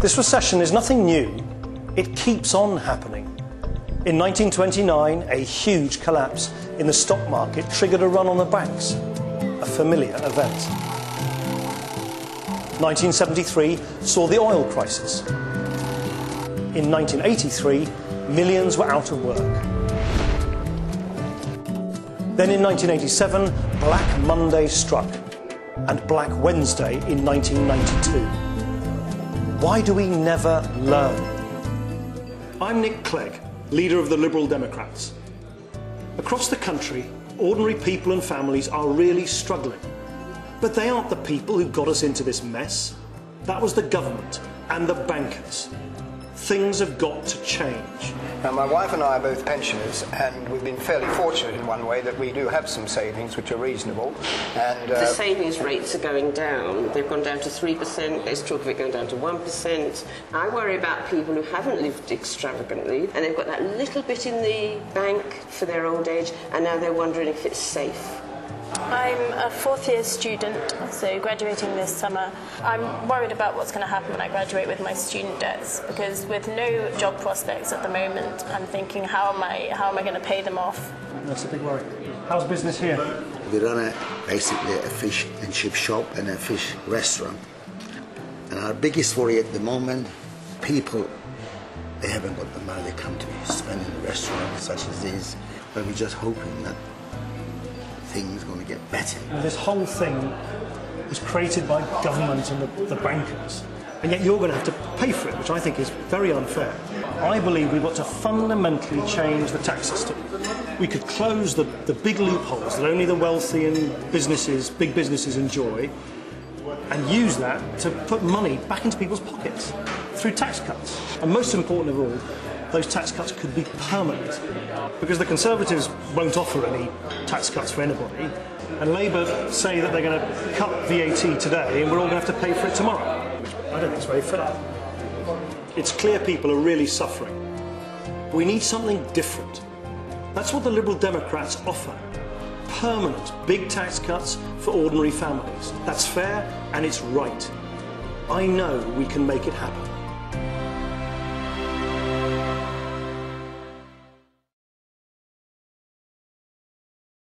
This recession is nothing new. It keeps on happening. In 1929, a huge collapse in the stock market triggered a run on the banks, a familiar event. 1973 saw the oil crisis. In 1983, millions were out of work. Then in 1987, Black Monday struck, and Black Wednesday in 1992. Why do we never learn? I'm Nick Clegg, leader of the Liberal Democrats. Across the country, ordinary people and families are really struggling. But they aren't the people who got us into this mess. That was the government and the bankers. Things have got to change. Now, my wife and I are both pensioners, and we've been fairly fortunate in one way that we do have some savings which are reasonable. And the savings rates are going down. They've gone down to 3%. There's talk of it going down to 1%. I worry about people who haven't lived extravagantly, and they've got that little bit in the bank for their old age, and now they're wondering if it's safe. I'm a fourth-year student, so graduating this summer. I'm worried about what's going to happen when I graduate with my student debts, because with no job prospects at the moment, I'm thinking, how am I going to pay them off? That's a big worry. How's business here? We run basically a fish and chip shop and a fish restaurant. And our biggest worry at the moment, people, they haven't got the money they come to spend in the restaurant such as these, but we're just hoping that things are going to get better. This whole thing was created by government and the bankers, and yet you're going to have to pay for it, which I think is very unfair. I believe we've got to fundamentally change the tax system. We could close the big loopholes that only the wealthy and businesses, big businesses enjoy, and use that to put money back into people's pockets through tax cuts. And most important of all, those tax cuts could be permanent, because the Conservatives won't offer any tax cuts for anybody, and Labour say that they're going to cut VAT today and we're all going to have to pay for it tomorrow, which I don't think is very fair. It's clear people are really suffering. We need something different. That's what the Liberal Democrats offer. Permanent big tax cuts for ordinary families. That's fair and it's right. I know we can make it happen.